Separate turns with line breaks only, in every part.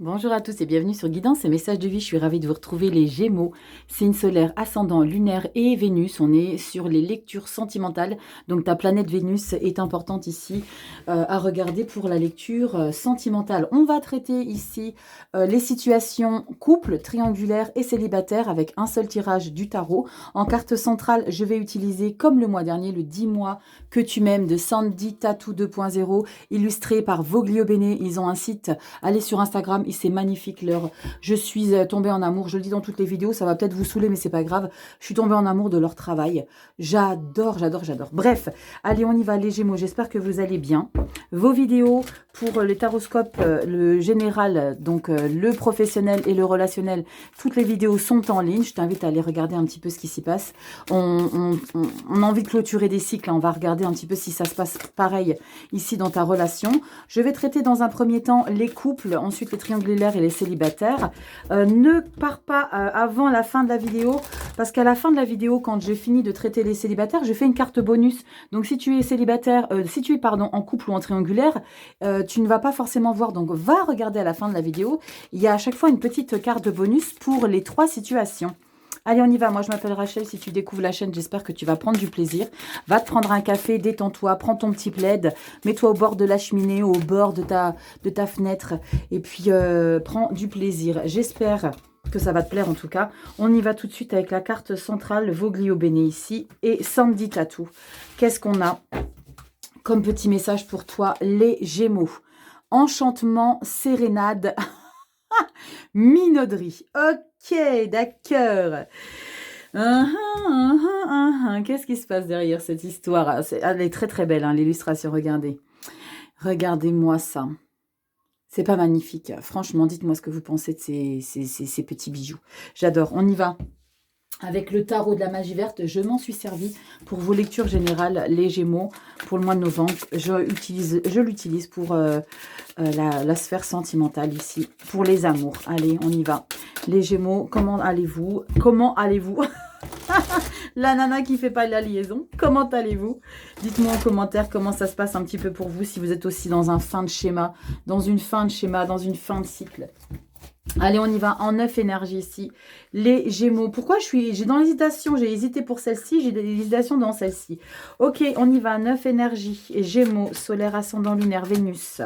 Bonjour à tous et bienvenue sur Guidance et Messages de vie. Je suis ravie de vous retrouver les Gémeaux, signe solaire, ascendant, lunaire et Vénus. On est sur les lectures sentimentales. Donc ta planète Vénus est importante ici à regarder pour la lecture sentimentale. On va traiter ici les situations couple, triangulaire et célibataire avec un seul tirage du tarot. En carte centrale, je vais utiliser comme le mois dernier le 10 mois que tu m'aimes de Sandy Tattoo 2.0 illustré par Voglio Bene. Ils ont un site, allez sur Instagram. C'est magnifique leur. Je suis tombée en amour. Je le dis dans toutes les vidéos, ça va peut-être vous saouler, mais c'est pas grave. Je suis tombée en amour de leur travail. J'adore, j'adore, j'adore. Bref, allez, on y va, les Gémeaux. J'espère que vous allez bien. Vos vidéos pour les taroscopes, le général, donc le professionnel et le relationnel, toutes les vidéos sont en ligne. Je t'invite à aller regarder un petit peu ce qui s'y passe. On a envie de clôturer des cycles. Hein. On va regarder un petit peu si ça se passe pareil ici dans ta relation. Je vais traiter dans un premier temps les couples, ensuite les triangulaires et les célibataires. Ne pars pas avant la fin de la vidéo, parce qu'à la fin de la vidéo, quand j'ai fini de traiter les célibataires, je fais une carte bonus. Donc si tu es célibataire, si tu es en couple ou en triangulaire, tu ne vas pas forcément voir. Donc va regarder à la fin de la vidéo. Il y a à chaque fois une petite carte bonus pour les 3 situations. Allez, on y va. Moi, je m'appelle Rachel. Si tu découvres la chaîne, j'espère que tu vas prendre du plaisir. Va te prendre un café, détends-toi, prends ton petit plaid, mets-toi au bord de la cheminée, au bord de ta fenêtre, et puis prends du plaisir. J'espère que ça va te plaire en tout cas. On y va tout de suite avec la carte centrale, Voglio Bene ici, et Sandy Tattoo. Qu'est-ce qu'on a comme petit message pour toi, les Gémeaux? Enchantement, sérénade, minauderie. Ok, d'accord. Qu'est-ce qui se passe derrière cette histoire? Elle est très très belle, hein, l'illustration, regardez. Regardez-moi ça. C'est pas magnifique? Franchement, dites-moi ce que vous pensez de ces petits bijoux. J'adore. On y va. Avec le tarot de la magie verte, je m'en suis servi pour vos lectures générales, les Gémeaux, pour le mois de novembre. Je l'utilise pour la sphère sentimentale ici, pour les amours. Allez, on y va. Les Gémeaux, comment allez-vous? Comment allez-vous? La nana qui fait pas la liaison, comment allez-vous? Dites-moi en commentaire comment ça se passe un petit peu pour vous, si vous êtes aussi dans un fin de schéma, dans une fin de schéma, dans une fin de cycle. Allez, on y va en 9 énergies ici. Les Gémeaux. Pourquoi j'ai dans l'hésitation? J'ai hésité pour celle-ci, j'ai de l'hésitation dans celle-ci. Ok, on y va. 9 énergies. Gémeaux, solaire, ascendant, lunaire, Vénus.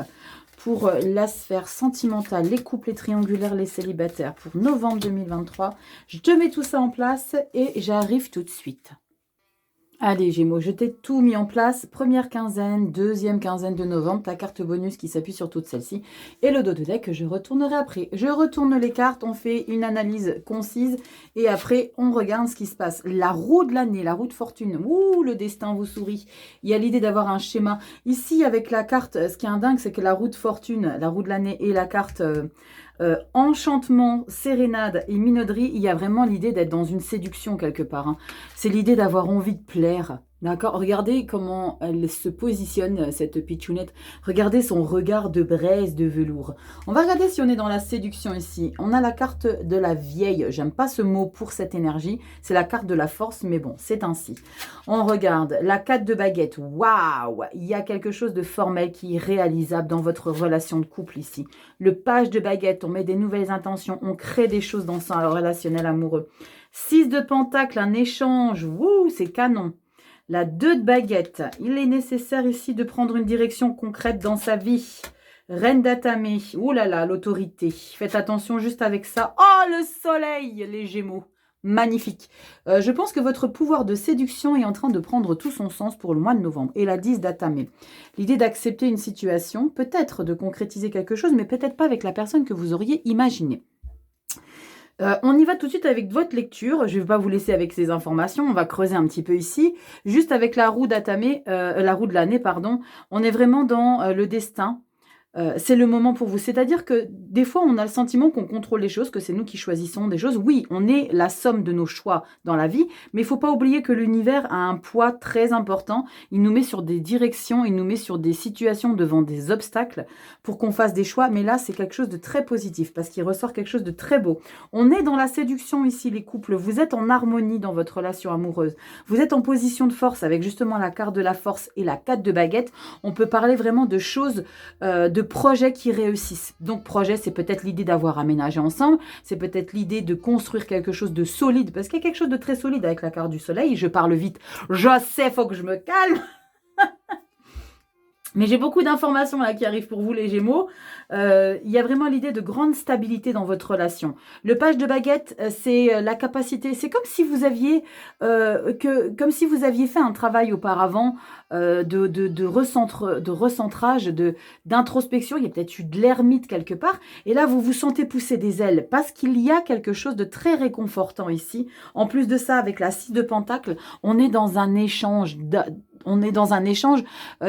Pour la sphère sentimentale, les couples, les triangulaires, les célibataires. Pour novembre 2023. Je te mets tout ça en place et j'arrive tout de suite. Allez Gémeaux, je t'ai tout mis en place. Première quinzaine, deuxième quinzaine de novembre, ta carte bonus qui s'appuie sur toutes celles-ci. Et le dos de deck que je retournerai après. Je retourne les cartes, on fait une analyse concise. Et après, on regarde ce qui se passe. La roue de l'année, la roue de fortune. Ouh, le destin vous sourit. Il y a l'idée d'avoir un schéma. Ici, avec la carte, ce qui est dingue, c'est que la roue de fortune, la roue de l'année et la carte... enchantement, sérénade et minauderie, il y a vraiment l'idée d'être dans une séduction quelque part. Hein. C'est l'idée d'avoir envie de plaire. D'accord? Regardez comment elle se positionne, cette pitchounette. Regardez son regard de braise, de velours. On va regarder si on est dans la séduction ici. On a la carte de la vieille. J'aime pas ce mot pour cette énergie. C'est la carte de la force, mais bon, c'est ainsi. On regarde la 4 de baguette. Waouh! Il y a quelque chose de formel qui est réalisable dans votre relation de couple ici. Le page de baguette, on met des nouvelles intentions, on crée des choses dans son relationnel amoureux. 6 de pentacle, un échange. Wouh, c'est canon. La 2 de baguette, il est nécessaire ici de prendre une direction concrète dans sa vie. Reine d'Atamé, ouh là là, l'autorité. Faites attention juste avec ça. Oh, le soleil, les Gémeaux. Magnifique. Je pense que votre pouvoir de séduction est en train de prendre tout son sens pour le mois de novembre. Et la 10 d'Atamé. L'idée d'accepter une situation, peut-être de concrétiser quelque chose, mais peut-être pas avec la personne que vous auriez imaginée. On y va tout de suite avec votre lecture. Je ne vais pas vous laisser avec ces informations. On va creuser un petit peu ici. Juste avec la roue d'Atamé, la roue de l'année, pardon. On est vraiment dans le destin. C'est le moment pour vous. C'est-à-dire que des fois, on a le sentiment qu'on contrôle les choses, que c'est nous qui choisissons des choses. Oui, on est la somme de nos choix dans la vie, mais il ne faut pas oublier que l'univers a un poids très important. Il nous met sur des directions, il nous met sur des situations devant des obstacles pour qu'on fasse des choix. Mais là, c'est quelque chose de très positif parce qu'il ressort quelque chose de très beau. On est dans la séduction ici, les couples. Vous êtes en harmonie dans votre relation amoureuse. Vous êtes en position de force avec justement la carte de la force et la 4 de baguette. On peut parler vraiment de choses, de projets qui réussissent. Donc, projet, c'est peut-être l'idée d'avoir aménagé ensemble. C'est peut-être l'idée de construire quelque chose de solide. Parce qu'il y a quelque chose de très solide avec la carte du soleil. Je parle vite. Je sais, faut que je me calme. Mais j'ai beaucoup d'informations là qui arrivent pour vous les Gémeaux. Il y a vraiment l'idée de grande stabilité dans votre relation. Le page de baguette, c'est la capacité. C'est comme si vous aviez fait un travail auparavant de recentrage, d'introspection. Il y a peut-être eu de l'ermite quelque part. Et là, vous vous sentez pousser des ailes parce qu'il y a quelque chose de très réconfortant ici. En plus de ça, avec la 6 de Pentacle, on est dans un échange.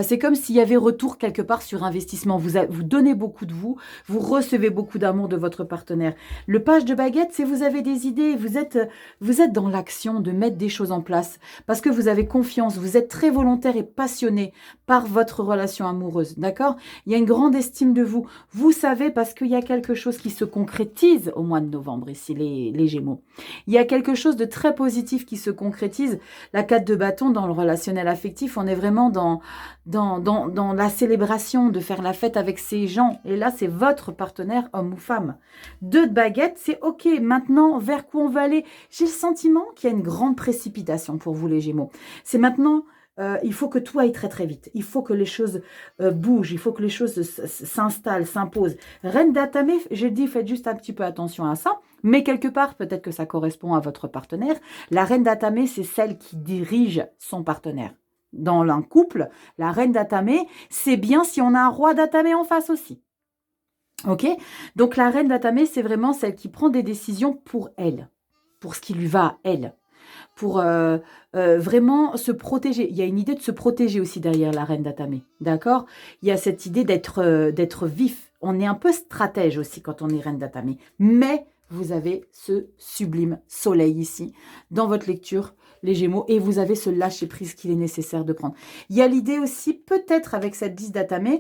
C'est comme s'il y avait retour quelque part sur investissement. Vous donnez beaucoup de vous recevez beaucoup d'amour de votre partenaire. Le page de baguette, c'est vous avez des idées, vous êtes dans l'action de mettre des choses en place parce que vous avez confiance, vous êtes très volontaire et passionné par votre relation amoureuse, d'accord? Il y a une grande estime de vous. Vous savez parce qu'il y a quelque chose qui se concrétise au mois de novembre ici, les Gémeaux. Il y a quelque chose de très positif qui se concrétise. La 4 de bâton dans le relationnel affectif, on est vraiment dans la célébration, de faire la fête avec ces gens. Et là, c'est votre partenaire, homme ou femme. 2 de baguette, c'est OK, maintenant, vers quoi on va aller? J'ai le sentiment qu'il y a une grande précipitation pour vous, les Gémeaux. C'est maintenant... il faut que tout aille très très vite. Il faut que les choses bougent. Il faut que les choses s'installent, s'imposent. Reine d'Atame, j'ai dit, faites juste un petit peu attention à ça. Mais quelque part, peut-être que ça correspond à votre partenaire. La reine d'Atame, c'est celle qui dirige son partenaire. Dans un couple, la reine d'Atame, c'est bien si on a un roi d'Atame en face aussi. Ok? Donc la reine d'Atame, c'est vraiment celle qui prend des décisions pour elle. Pour ce qui lui va à elle. Pour vraiment se protéger. Il y a une idée de se protéger aussi derrière la reine d'Atame. D'accord? Il y a cette idée d'être vif. On est un peu stratège aussi quand on est reine d'Atame. Mais vous avez ce sublime soleil ici dans votre lecture, les Gémeaux, et vous avez ce lâcher-prise qu'il est nécessaire de prendre. Il y a l'idée aussi, peut-être avec cette 10 d'Atame,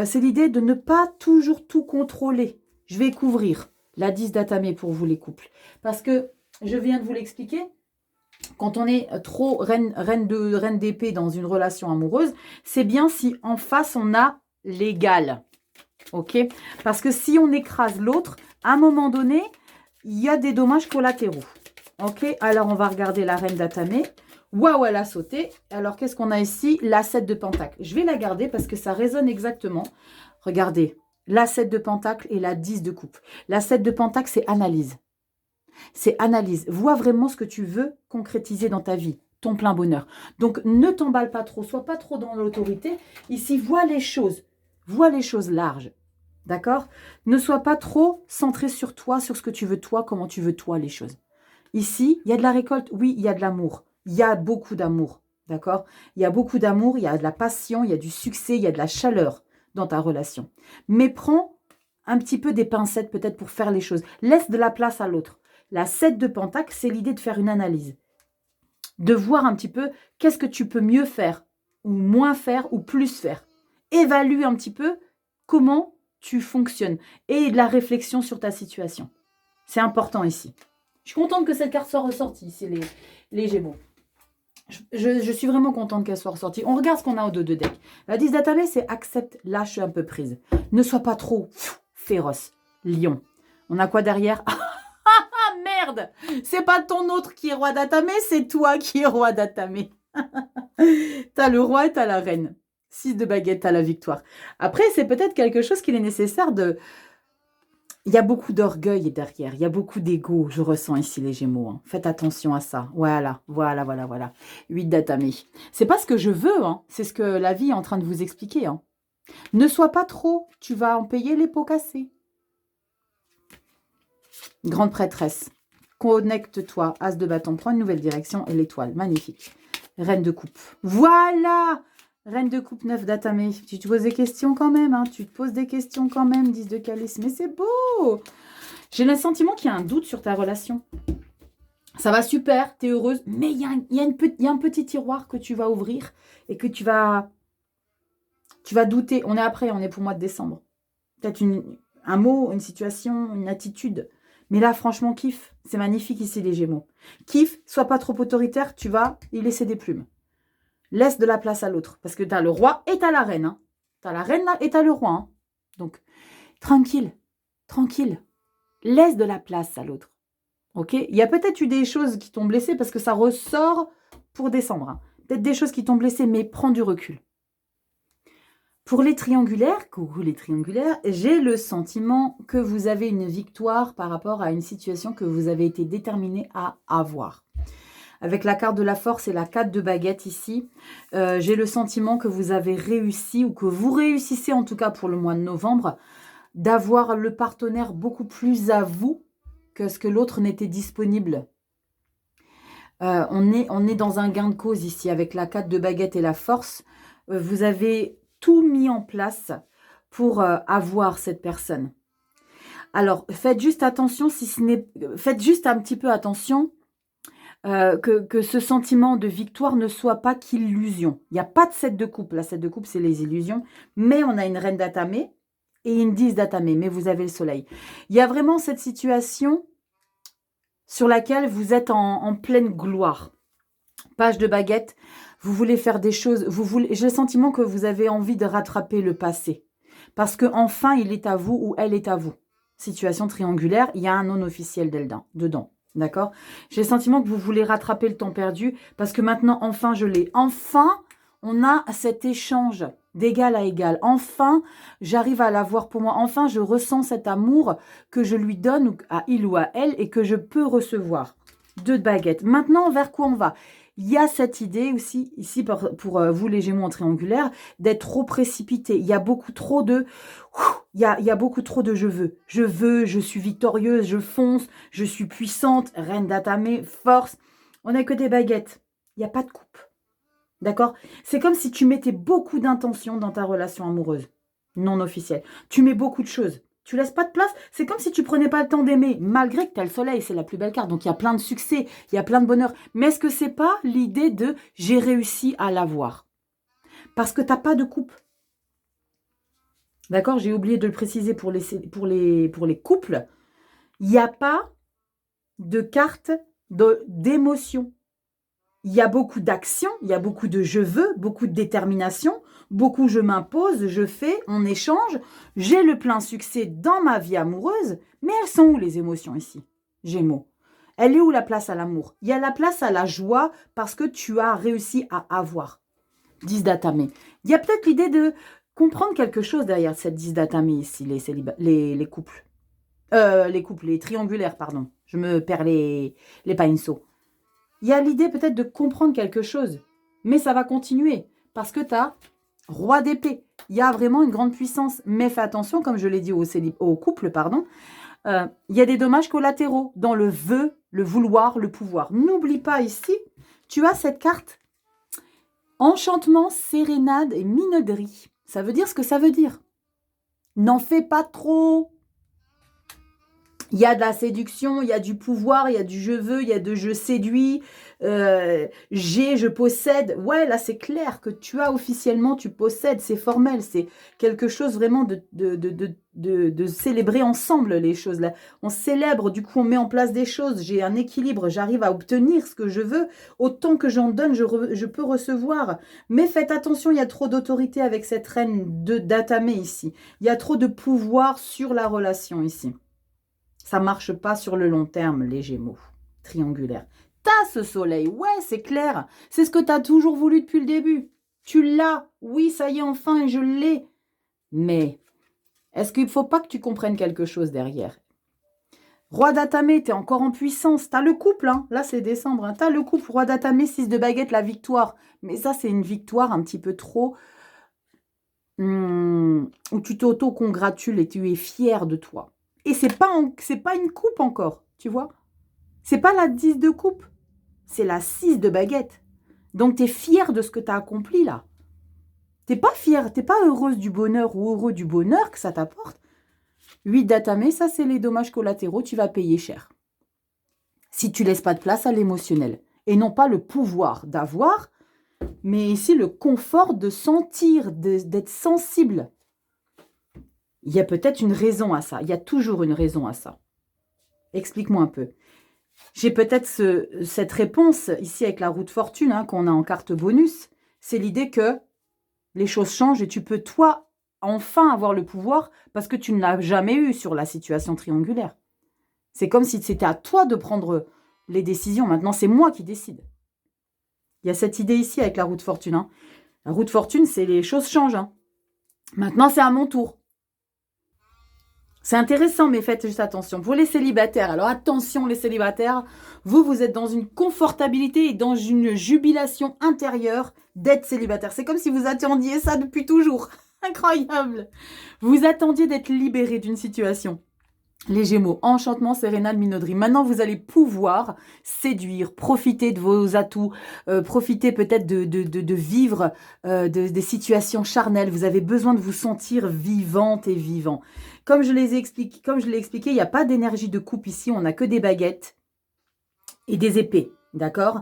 c'est l'idée de ne pas toujours tout contrôler. Je vais couvrir la 10 d'Atame pour vous les couples. Parce que, je viens de vous l'expliquer, quand on est trop reine d'épée dans une relation amoureuse, c'est bien si en face on a l'égal. Ok? Parce que si on écrase l'autre, à un moment donné, il y a des dommages collatéraux. Ok? Alors on va regarder la reine d'Atame. Waouh, elle a sauté. Alors qu'est-ce qu'on a ici? La 7 de Pentacle. Je vais la garder parce que ça résonne exactement. Regardez, la 7 de Pentacle et la 10 de coupe. La 7 de Pentacle, c'est analyse. C'est analyse. Vois vraiment ce que tu veux concrétiser dans ta vie, ton plein bonheur. Donc, ne t'emballe pas trop, sois pas trop dans l'autorité. Ici, vois les choses larges. D'accord? Ne sois pas trop centré sur toi, sur ce que tu veux toi, comment tu veux toi les choses. Ici, il y a de la récolte, oui, il y a de l'amour. Il y a beaucoup d'amour, d'accord? Il y a beaucoup d'amour, il y a de la passion, il y a du succès, il y a de la chaleur dans ta relation. Mais prends un petit peu des pincettes peut-être pour faire les choses. Laisse de la place à l'autre. La 7 de Pentacle, c'est l'idée de faire une analyse. De voir un petit peu qu'est-ce que tu peux mieux faire, ou moins faire, ou plus faire. Évalue un petit peu comment tu fonctionnes et de la réflexion sur ta situation. C'est important ici. Je suis contente que cette carte soit ressortie ici, les Gémeaux. Je suis vraiment contente qu'elle soit ressortie. On regarde ce qu'on a au dos de deck. La 10 d'Atame, c'est accepte, lâche un peu prise. Ne sois pas trop féroce. Lion. On a quoi derrière? Ah merde! C'est pas ton autre qui est roi d'Atame, c'est toi qui es roi d'Atame. T'as le roi et t'as la reine. 6 de baguette, t'as la victoire. Après, c'est peut-être quelque chose qu'il est nécessaire de... Il y a beaucoup d'orgueil derrière, il y a beaucoup d'ego, je ressens ici les Gémeaux. Hein. Faites attention à ça. Voilà. 8 d'Atame. C'est pas ce que je veux, hein. C'est ce que la vie est en train de vous expliquer. Hein. Ne sois pas trop, tu vas en payer les pots cassés. Grande prêtresse, connecte-toi, as de bâton, prends une nouvelle direction et l'étoile, magnifique. Reine de coupe, voilà. Reine de coupe, 9 d'Atame. Tu te poses des questions quand même, hein. Tu te poses des questions quand même, 10 de calice. Mais c'est beau. J'ai le sentiment qu'il y a un doute sur ta relation. Ça va super, tu es heureuse, mais il y a un petit tiroir que tu vas ouvrir et que tu vas douter. On est pour le mois de décembre. Peut-être un mot, une situation, une attitude. Mais là, franchement, kiffe. C'est magnifique ici, les Gémeaux. Kiffe, sois pas trop autoritaire, tu vas y laisser des plumes. Laisse de la place à l'autre. Parce que tu as le roi et tu as la reine. Hein. Tu as la reine et tu as le roi. Hein. Donc, tranquille, tranquille. Laisse de la place à l'autre. Ok? Il y a peut-être eu des choses qui t'ont blessé parce que ça ressort pour décembre. Hein. Peut-être des choses qui t'ont blessé, mais prends du recul. Pour les triangulaires, coucou les triangulaires, j'ai le sentiment que vous avez une victoire par rapport à une situation que vous avez été déterminé à avoir. Avec la carte de la force et la 4 de baguette ici, j'ai le sentiment que vous avez réussi, ou que vous réussissez en tout cas pour le mois de novembre, d'avoir le partenaire beaucoup plus à vous que ce que l'autre n'était disponible. On est dans un gain de cause ici avec la 4 de baguette et la force. Vous avez tout mis en place pour avoir cette personne. Alors, faites juste attention, faites juste un petit peu attention que ce sentiment de victoire ne soit pas qu'illusion. Il n'y a pas de 7 de coupe. La 7 de coupe, c'est les illusions. Mais on a une reine d'atamé et une 10 d'atamé. Mais vous avez le soleil. Il y a vraiment cette situation sur laquelle vous êtes en pleine gloire. Page de baguette, vous voulez faire des choses, j'ai le sentiment que vous avez envie de rattraper le passé. Parce que enfin, il est à vous ou elle est à vous. Situation triangulaire, il y a un non officiel dedans. D'accord? J'ai le sentiment que vous voulez rattraper le temps perdu parce que maintenant, enfin, je l'ai. Enfin, on a cet échange d'égal à égal. Enfin, j'arrive à l'avoir pour moi. Enfin, je ressens cet amour que je lui donne à il ou à elle et que je peux recevoir. 2 de baguette. Maintenant, vers quoi on va? Il y a cette idée aussi, ici, pour vous les Gémeaux en triangulaire, d'être trop précipité. Il y a beaucoup trop de... Il y a beaucoup trop de je veux. Je veux, je suis victorieuse, je fonce, je suis puissante, reine d'atamé, force. On n'a que des baguettes. Il n'y a pas de coupe. D'accord? C'est comme si tu mettais beaucoup d'intention dans ta relation amoureuse. Non officielle. Tu mets beaucoup de choses. Tu laisses pas de place. C'est comme si tu prenais pas le temps d'aimer, malgré que tu as le soleil, c'est la plus belle carte. Donc, il y a plein de succès, il y a plein de bonheur. Mais est-ce que c'est pas l'idée de « j'ai réussi à l'avoir » parce que tu n'as pas de coupe. D'accord? J'ai oublié de le préciser pour les couples. Il n'y a pas de carte d'émotion. Il y a beaucoup d'action, il y a beaucoup de je veux, beaucoup de détermination, beaucoup je m'impose, je fais, on échange. J'ai le plein succès dans ma vie amoureuse, mais elles sont où les émotions ici? Gémeaux. Elle est où la place à l'amour? Il y a la place à la joie parce que tu as réussi à avoir. 10 d'atamé. Il y a peut-être l'idée de comprendre quelque chose derrière cette 10 d'atamé ici, les couples. Les triangulaires, pardon. Je me perds les pinceaux. Il y a l'idée peut-être de comprendre quelque chose. Mais ça va continuer. Parce que tu as roi d'épée. Il y a vraiment une grande puissance. Mais fais attention, comme je l'ai dit au couple, pardon. Il y a des dommages collatéraux dans le vœu, le vouloir, le pouvoir. N'oublie pas ici, tu as cette carte. Enchantement, sérénade et minauderie. Ça veut dire ce que ça veut dire. N'en fais pas trop. Il y a de la séduction, il y a du pouvoir, il y a du je veux, il y a de je séduis, je possède. Ouais, là, c'est clair que tu as officiellement, tu possèdes, c'est formel, c'est quelque chose vraiment de célébrer ensemble les choses. Là. On célèbre, du coup, on met en place des choses, j'ai un équilibre, j'arrive à obtenir ce que je veux. Autant que j'en donne, je peux recevoir. Mais faites attention, il y a trop d'autorité avec cette reine d'atamé ici. Il y a trop de pouvoir sur la relation ici. Ça ne marche pas sur le long terme, les Gémeaux triangulaires. T'as ce soleil, ouais, c'est clair. C'est ce que tu as toujours voulu depuis le début. Tu l'as, oui, ça y est, enfin, je l'ai. Mais, est-ce qu'il ne faut pas que tu comprennes quelque chose derrière? Roi d'atamé, tu es encore en puissance. Tu as le couple, hein. Là, c'est décembre. Hein. Tu as le couple, roi d'atamé, 6 de baguette, la victoire. Mais ça, c'est une victoire un petit peu trop... où tu t'auto-congratules et tu es fier de toi. Et c'est pas une coupe encore, tu vois. C'est pas la 10 de coupe, c'est la 6 de baguette. Donc, tu es fière de ce que tu as accompli là. Tu n'es pas fière, tu n'es pas heureuse du bonheur ou heureux du bonheur que ça t'apporte. 8 d'atamé, ça c'est les dommages collatéraux, tu vas payer cher. Si tu laisses pas de place à l'émotionnel. Et non pas le pouvoir d'avoir, mais ici le confort de sentir, d'être sensible. Il y a peut-être une raison à ça. Il y a toujours une raison à ça. Explique-moi un peu. J'ai peut-être cette réponse ici avec la roue de fortune qu'on a en carte bonus. C'est l'idée que les choses changent et tu peux, toi, enfin avoir le pouvoir parce que tu ne l'as jamais eu sur la situation triangulaire. C'est comme si c'était à toi de prendre les décisions. Maintenant, c'est moi qui décide. Il y a cette idée ici avec la roue de fortune. Hein. La roue de fortune, c'est les choses changent. Hein. Maintenant, c'est à mon tour. C'est intéressant, mais faites juste attention. Pour les célibataires, alors attention les célibataires, vous êtes dans une confortabilité et dans une jubilation intérieure d'être célibataire. C'est comme si vous attendiez ça depuis toujours. Incroyable. Vous attendiez d'être libéré d'une situation. Les Gémeaux, enchantement, sérénade, minauderie. Maintenant, vous allez pouvoir séduire, profiter de vos atouts, profiter peut-être de vivre des situations charnelles. Vous avez besoin de vous sentir vivante et vivant. Comme je l'ai expliqué, il n'y a pas d'énergie de coupe ici. On n'a que des baguettes et des épées, d'accord ?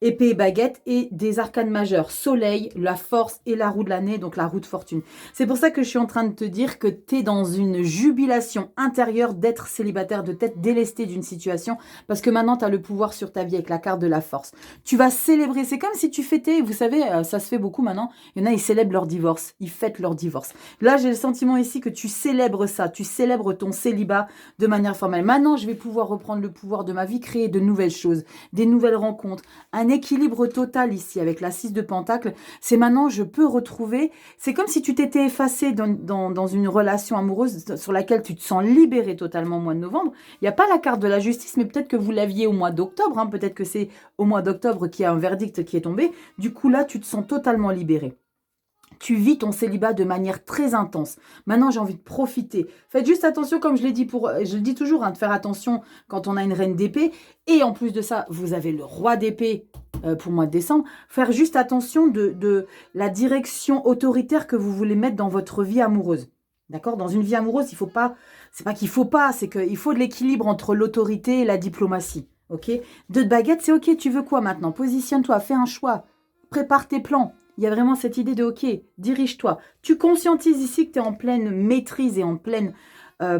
Épée et baguette et des arcanes majeures. Soleil, la force et la roue de l'année, donc la roue de fortune. C'est pour ça que je suis en train de te dire que tu es dans une jubilation intérieure d'être célibataire, de t'être délesté d'une situation, parce que maintenant tu as le pouvoir sur ta vie avec la carte de la force. Tu vas célébrer, c'est comme si tu fêtais, vous savez, ça se fait beaucoup maintenant, il y en a, ils célèbrent leur divorce, ils fêtent leur divorce. Là, j'ai le sentiment ici que tu célèbres ça, tu célèbres ton célibat de manière formelle. Maintenant, je vais pouvoir reprendre le pouvoir de ma vie, créer de nouvelles choses, des nouvelles rencontres, un équilibre total ici avec la 6 de Pentacle. C'est maintenant, je peux retrouver, c'est comme si tu t'étais effacé dans une relation amoureuse sur laquelle tu te sens libéré totalement au mois de novembre. Il n'y a pas la carte de la justice, mais peut-être que vous l'aviez au mois d'octobre, hein, peut-être que c'est au mois d'octobre qu'il y a un verdict qui est tombé. Du coup, là, tu te sens totalement libéré. Tu vis ton célibat de manière très intense. Maintenant, j'ai envie de profiter. Faites juste attention, comme je l'ai dit, je le dis toujours, hein, de faire attention quand on a une reine d'épée. Et en plus de ça, vous avez le roi d'épée pour le mois de décembre. Faire juste attention de la direction autoritaire que vous voulez mettre dans votre vie amoureuse. D'accord ? Dans une vie amoureuse, il faut pas, c'est pas qu'il faut pas, c'est qu'il faut de l'équilibre entre l'autorité et la diplomatie. Ok ? 2 de baguettes, c'est ok, tu veux quoi maintenant ? Positionne-toi, fais un choix, prépare tes plans. Il y a vraiment cette idée de, ok, dirige-toi. Tu conscientises ici que tu es en pleine maîtrise et en pleine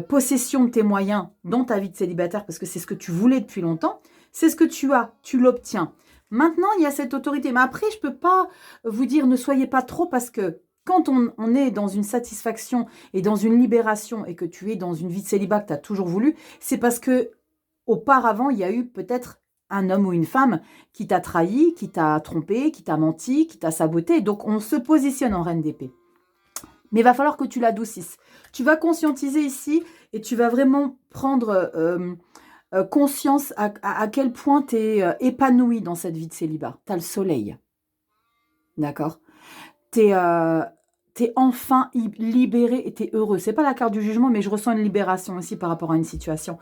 possession de tes moyens dans ta vie de célibataire, parce que c'est ce que tu voulais depuis longtemps. C'est ce que tu as, tu l'obtiens. Maintenant, il y a cette autorité. Mais après, je ne peux pas vous dire, ne soyez pas trop, parce que quand on est dans une satisfaction et dans une libération et que tu es dans une vie de célibat que tu as toujours voulu, c'est parce que auparavant, il y a eu peut-être un homme ou une femme qui t'a trahi, qui t'a trompé, qui t'a menti, qui t'a saboté. Donc, on se positionne en reine d'épée. Mais il va falloir que tu l'adoucisses. Tu vas conscientiser ici et tu vas vraiment prendre conscience à quel point tu es épanoui dans cette vie de célibat. Tu as le soleil. D'accord ? Tu es enfin libéré et tu es heureux. Ce n'est pas la carte du jugement, mais je ressens une libération aussi par rapport à une situation.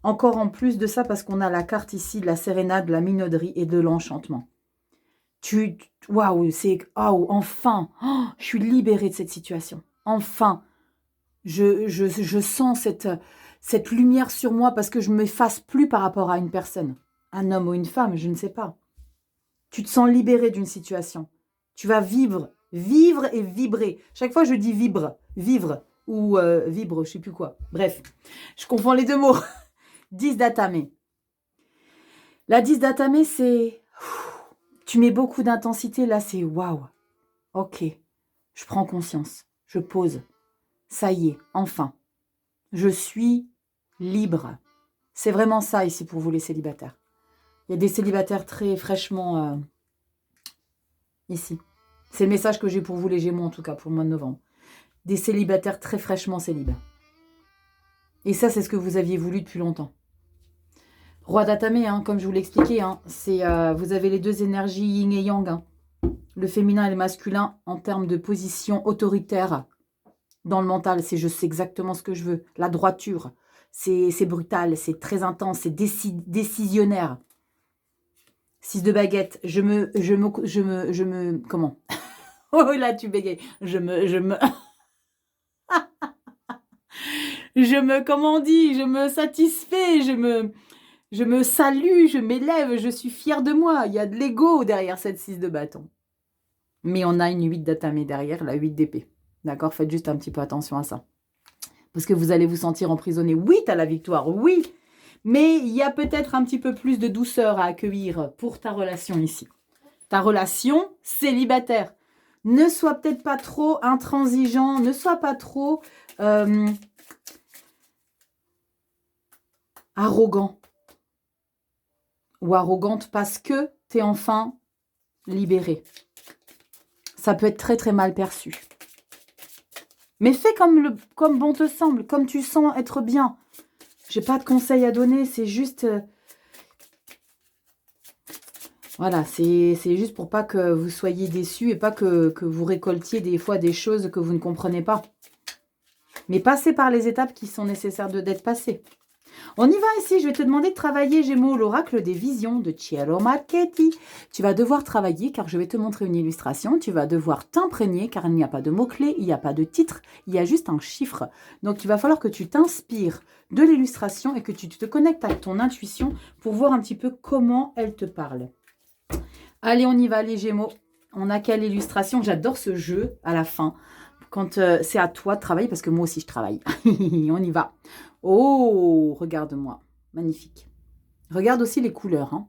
Encore en plus de ça, parce qu'on a la carte ici de la sérénade, de la minauderie et de l'enchantement. Waouh, c'est... Oh, enfin, oh, je suis libérée de cette situation. Enfin, je sens cette lumière sur moi parce que je ne m'efface plus par rapport à une personne. Un homme ou une femme, je ne sais pas. Tu te sens libérée d'une situation. Tu vas vivre et vibrer. Chaque fois, je dis vivre ou vibre, je ne sais plus quoi. Bref, je confonds les 2 mots. 10 d'Atamé. La 10 d'Atamé, c'est... Tu mets beaucoup d'intensité, là, c'est waouh. Ok, je prends conscience, je pose. Ça y est, enfin. Je suis libre. C'est vraiment ça ici pour vous les célibataires. Il y a des célibataires très fraîchement ici. C'est le message que j'ai pour vous les Gémeaux, en tout cas, pour le mois de novembre. Des célibataires très fraîchement célibats. Et ça, c'est ce que vous aviez voulu depuis longtemps. Roi d'Atamé, hein, comme je vous l'expliquais, hein, vous avez les 2 énergies yin et yang. Hein. Le féminin et le masculin en termes de position autoritaire dans le mental. C'est je sais exactement ce que je veux. La droiture, c'est brutal, c'est très intense, c'est décisionnaire. 6 de baguette, je me comment oh là, tu bégayes. Comment on dit, je me satisfais, je me salue, je m'élève, je suis fière de moi. Il y a de l'ego derrière cette 6 de bâton. Mais on a une 8 d'Atamé derrière, la 8 d'épée. D'accord ? Faites juste un petit peu attention à ça. Parce que vous allez vous sentir emprisonné. Oui, tu as la victoire, oui. Mais il y a peut-être un petit peu plus de douceur à accueillir pour ta relation ici. Ta relation célibataire. Ne sois peut-être pas trop intransigeant, ne sois pas trop arrogant ou arrogante parce que tu es enfin libéré. Ça peut être très très mal perçu. Mais fais comme bon te semble, comme tu sens être bien. J'ai pas de conseils à donner, c'est juste... voilà, c'est juste pour pas que vous soyez déçus et pas que vous récoltiez des fois des choses que vous ne comprenez pas. Mais passez par les étapes qui sont nécessaires d'être passées. On y va ici, je vais te demander de travailler, Gémeaux, l'oracle des visions de Chiaro Marchetti. Tu vas devoir travailler car je vais te montrer une illustration. Tu vas devoir t'imprégner car il n'y a pas de mots-clés, il n'y a pas de titre, il y a juste un chiffre. Donc il va falloir que tu t'inspires de l'illustration et que tu te connectes à ton intuition pour voir un petit peu comment elle te parle. Allez, on y va les Gémeaux. On a quelle illustration? J'adore ce jeu à la fin. Quand c'est à toi de travailler, parce que moi aussi je travaille. On y va. Oh, regarde-moi. Magnifique. Regarde aussi les couleurs. Hein.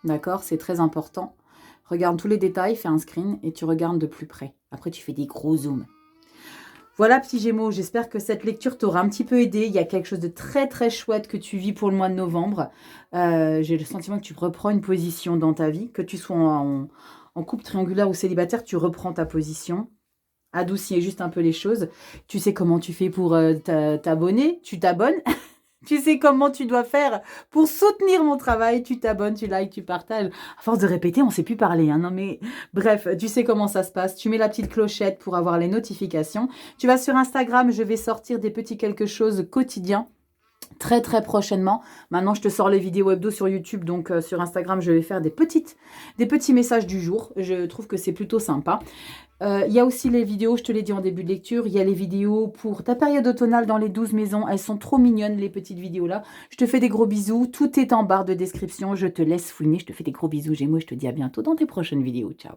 D'accord, c'est très important. Regarde tous les détails, fais un screen et tu regardes de plus près. Après, tu fais des gros zooms. Voilà, petits Gémeaux, j'espère que cette lecture t'aura un petit peu aidé. Il y a quelque chose de très, très chouette que tu vis pour le mois de novembre. J'ai le sentiment que tu reprends une position dans ta vie. Que tu sois en couple triangulaire ou célibataire, tu reprends ta position. Adoucis juste un peu les choses. Tu sais comment tu fais pour t'abonner, tu t'abonnes. Tu sais comment tu dois faire pour soutenir mon travail. Tu t'abonnes, tu likes, tu partages. À force de répéter, on ne sait plus parler. Hein, non mais bref, tu sais comment ça se passe. Tu mets la petite clochette pour avoir les notifications. Tu vas sur Instagram, je vais sortir des petits quelque chose quotidiens. Très très prochainement. Maintenant, je te sors les vidéos hebdo sur YouTube, donc sur Instagram, je vais faire des petits messages du jour. Je trouve que c'est plutôt sympa. Il y a aussi les vidéos, je te l'ai dit en début de lecture, il y a les vidéos pour ta période automnale dans les 12 maisons. Elles sont trop mignonnes, les petites vidéos là. Je te fais des gros bisous. Tout est en barre de description. Je te laisse fouiner. Je te fais des gros bisous, Gémeaux. Je te dis à bientôt dans tes prochaines vidéos. Ciao.